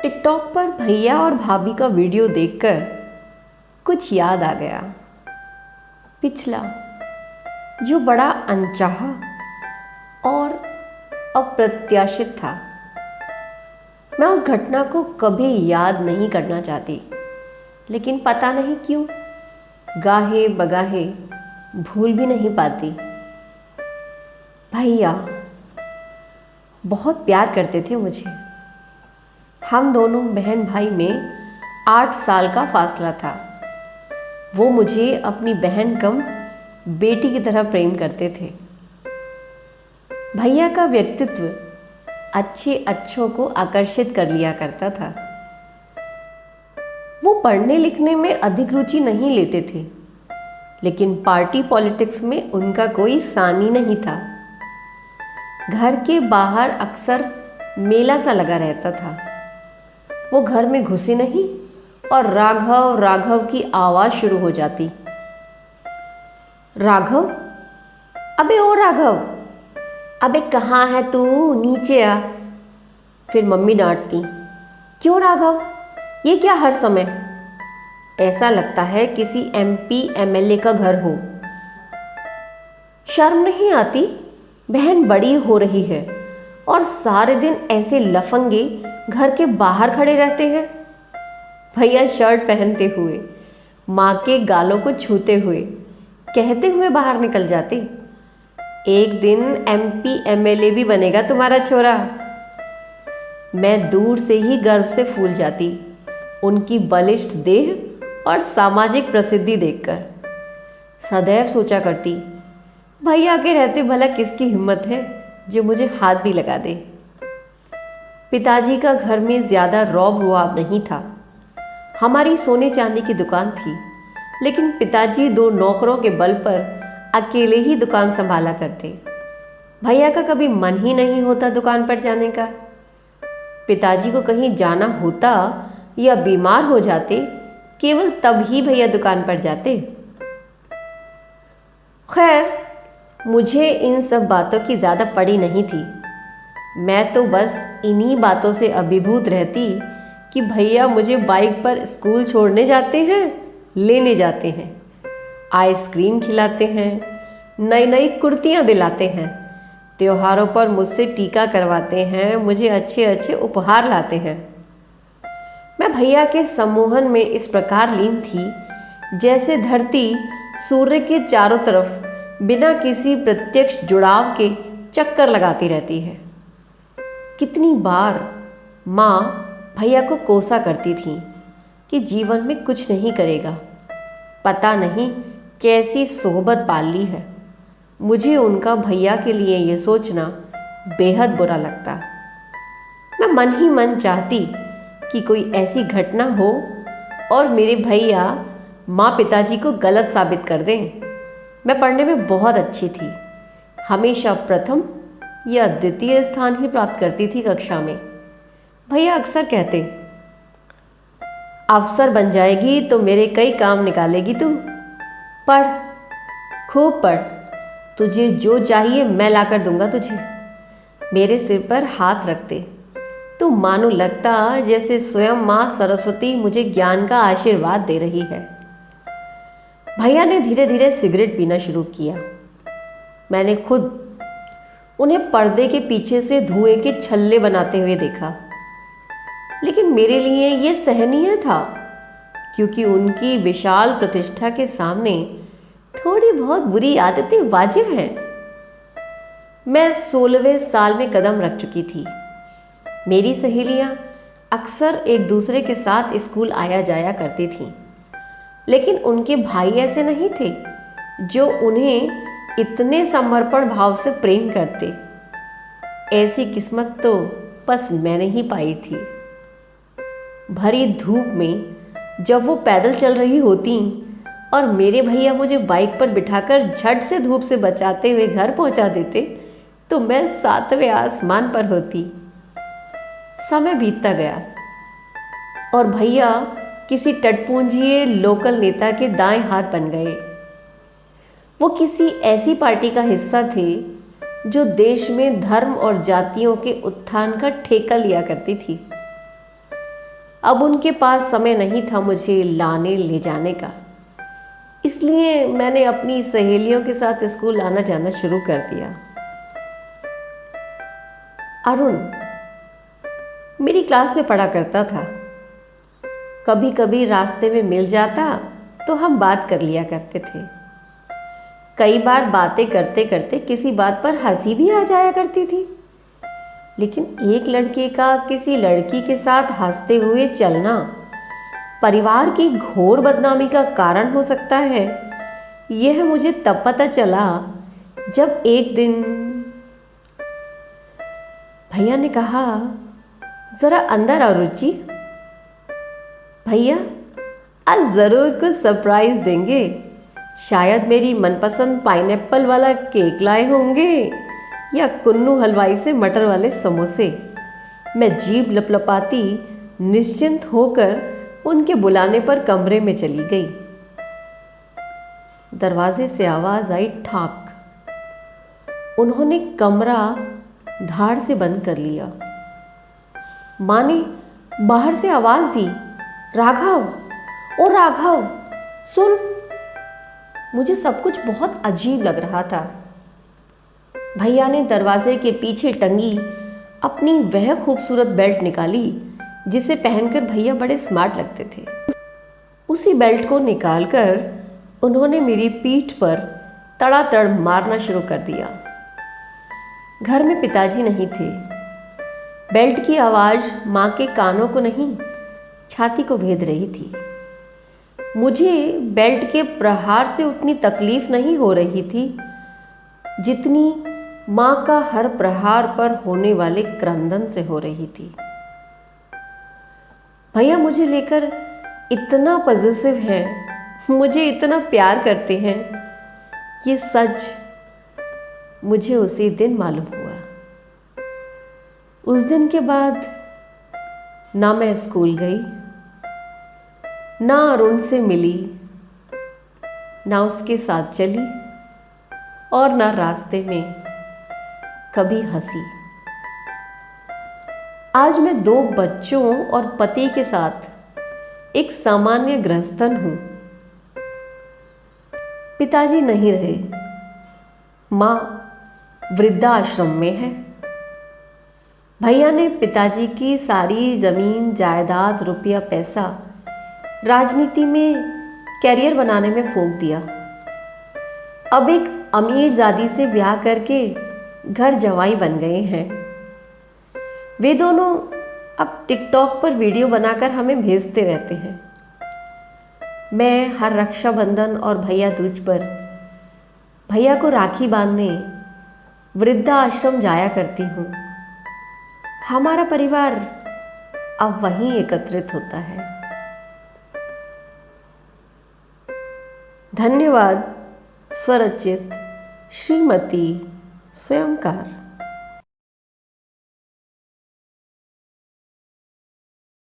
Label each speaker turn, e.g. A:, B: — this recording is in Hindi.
A: टिकटॉक पर भैया और भाभी का वीडियो देखकर कुछ याद आ गया। पिछला जो बड़ा अनचाहा और अप्रत्याशित था। मैं उस घटना को कभी याद नहीं करना चाहती, लेकिन पता नहीं क्यों गाहे बगाहे भूल भी नहीं पाती। भैया बहुत प्यार करते थे मुझे। हम दोनों बहन भाई में 8 साल का फासला था। वो मुझे अपनी बहन कम बेटी की तरह प्रेम करते थे। भैया का व्यक्तित्व अच्छे अच्छों को आकर्षित कर लिया करता था। वो पढ़ने लिखने में अधिक रुचि नहीं लेते थे, लेकिन पार्टी पॉलिटिक्स में उनका कोई सानी नहीं था। घर के बाहर अक्सर मेला सा लगा रहता था। वो घर में घुसे नहीं और राघव राघव की आवाज शुरू हो जाती। राघव, अबे ओ राघव, अबे कहाँ है तू, नीचे आ। फिर मम्मी डांटती, क्यों राघव, ये क्या हर समय? ऐसा लगता है किसी MP MLA का घर हो। शर्म नहीं आती? बहन बड़ी हो रही है और सारे दिन ऐसे लफंगे घर के बाहर खड़े रहते हैं। भैया शर्ट पहनते हुए, माँ के गालों को छूते हुए, कहते हुए बाहर निकल जाते, एक दिन MP MLA भी बनेगा तुम्हारा छोरा। मैं दूर से ही गर्व से फूल जाती उनकी बलिष्ठ देह और सामाजिक प्रसिद्धि देखकर। सदैव सोचा करती, भैया के रहते भला किसकी हिम्मत है जो मुझे हाथ भी लगा दे। पिताजी का घर में ज्यादा रौब रुआब नहीं था। हमारी सोने चांदी की दुकान थी, लेकिन पिताजी 2 नौकरों के बल पर अकेले ही दुकान संभाला करते। भैया का कभी मन ही नहीं होता दुकान पर जाने का। पिताजी को कहीं जाना होता या बीमार हो जाते, केवल तब ही भैया दुकान पर जाते। खैर, मुझे इन सब बातों की ज़्यादा पड़ी नहीं थी। मैं तो बस इन्हीं बातों से अभिभूत रहती कि भैया मुझे बाइक पर स्कूल छोड़ने जाते हैं, लेने जाते हैं, आइसक्रीम खिलाते हैं, नई नई कुर्तियाँ दिलाते हैं, त्योहारों पर मुझसे टीका करवाते हैं, मुझे अच्छे अच्छे उपहार लाते हैं। मैं भैया के सम्मोहन में इस प्रकार लीन थी जैसे धरती सूर्य के चारों तरफ बिना किसी प्रत्यक्ष जुड़ाव के चक्कर लगाती रहती है। कितनी बार माँ भैया को कोसा करती थी कि जीवन में कुछ नहीं करेगा, पता नहीं कैसी सोहबत पाल ली है। मुझे उनका भैया के लिए ये सोचना बेहद बुरा लगता। मैं मन ही मन चाहती कि कोई ऐसी घटना हो और मेरे भैया माँ पिताजी को गलत साबित कर दें। मैं पढ़ने में बहुत अच्छी थी, हमेशा प्रथम या द्वितीय स्थान ही प्राप्त करती थी कक्षा में। भैया अक्सर कहते, अफसर बन जाएगी तो मेरे कई काम निकालेगी तू। पढ़, खूब पढ़, तुझे जो चाहिए मैं लाकर दूंगा तुझे। मेरे सिर पर हाथ रखते तो मानो लगता जैसे स्वयं माँ सरस्वती मुझे ज्ञान का आशीर्वाद दे रही है। भैया ने धीरे धीरे सिगरेट पीना शुरू किया। मैंने खुद उन्हें पर्दे के पीछे से धुएं के छल्ले बनाते हुए देखा, लेकिन मेरे लिए यह सहनीय था, क्योंकि उनकी विशाल प्रतिष्ठा के सामने थोड़ी बहुत बुरी आदतें वाजिब हैं। मैं 16वें साल में कदम रख चुकी थी। मेरी सहेलियां अक्सर एक दूसरे के साथ स्कूल आया जाया करती थीं, लेकिन उनके भाई ऐसे नहीं थे जो उन्हें इतने समर्पण भाव से प्रेम करते। ऐसी किस्मत तो बस मैंने ही पाई थी। भरी धूप में जब वो पैदल चल रही होती और मेरे भैया मुझे बाइक पर बिठाकर झट से धूप से बचाते हुए घर पहुंचा देते, तो मैं 7वें आसमान पर होती। समय बीतता गया और भैया किसी टटपूंजिए लोकल नेता के दाएं हाथ बन गए। वो किसी ऐसी पार्टी का हिस्सा थे जो देश में धर्म और जातियों के उत्थान का ठेका लिया करती थी। अब उनके पास समय नहीं था मुझे लाने ले जाने का, इसलिए मैंने अपनी सहेलियों के साथ स्कूल आना जाना शुरू कर दिया। अरुण मेरी क्लास में पढ़ा करता था। कभी कभी रास्ते में मिल जाता तो हम बात कर लिया करते थे। कई बार बातें करते करते किसी बात पर हंसी भी आ जाया करती थी। लेकिन एक लड़के का किसी लड़की के साथ हंसते हुए चलना परिवार की घोर बदनामी का कारण हो सकता है, यह मुझे तब पता चला जब एक दिन भैया ने कहा, जरा अंदर आओ रुचि। भैया आज जरूर कुछ सरप्राइज देंगे। शायद मेरी मनपसंद पाइनएप्पल वाला केक लाए होंगे या कुन्नू हलवाई से मटर वाले समोसे। मैं जीभ लपलपाती निश्चिंत होकर उनके बुलाने पर कमरे में चली गई। दरवाजे से आवाज आई ठाक। उन्होंने कमरा धाड़ से बंद कर लिया। माँ ने बाहर से आवाज दी, राघव, ओ राघव सुन। मुझे सब कुछ बहुत अजीब लग रहा था। भैया ने दरवाजे के पीछे टंगी अपनी वह खूबसूरत बेल्ट निकाली जिसे पहनकर भैया बड़े स्मार्ट लगते थे। उसी बेल्ट को निकालकर उन्होंने मेरी पीठ पर तड़ातड़ मारना शुरू कर दिया। घर में पिताजी नहीं थे। बेल्ट की आवाज़ माँ के कानों को नहीं, छाती को भेद रही थी। मुझे बेल्ट के प्रहार से उतनी तकलीफ नहीं हो रही थी जितनी माँ का हर प्रहार पर होने वाले क्रंदन से हो रही थी। भैया मुझे लेकर इतना पॉजिटिव हैं, मुझे इतना प्यार करते हैं, ये सच मुझे उसी दिन मालूम हुआ। उस दिन के बाद ना मैं स्कूल गई, ना अरुण से मिली, ना उसके साथ चली और ना रास्ते में कभी हंसी। आज मैं 2 बच्चों और पति के साथ एक सामान्य गृहस्थन हूं। पिताजी नहीं रहे, मां वृद्धाश्रम में है। भैया ने पिताजी की सारी जमीन जायदाद रुपया पैसा राजनीति में कैरियर बनाने में फूंक दिया। अब एक अमीर जादी से ब्याह करके घर जवाई बन गए हैं। वे दोनों अब टिकटॉक पर वीडियो बनाकर हमें भेजते रहते हैं। मैं हर रक्षाबंधन और भैया दूज पर भैया को राखी बांधने वृद्धाश्रम जाया करती हूँ। हमारा परिवार अब वहीं एकत्रित होता है। धन्यवाद। स्वरचित श्रीमती स्वयंकार।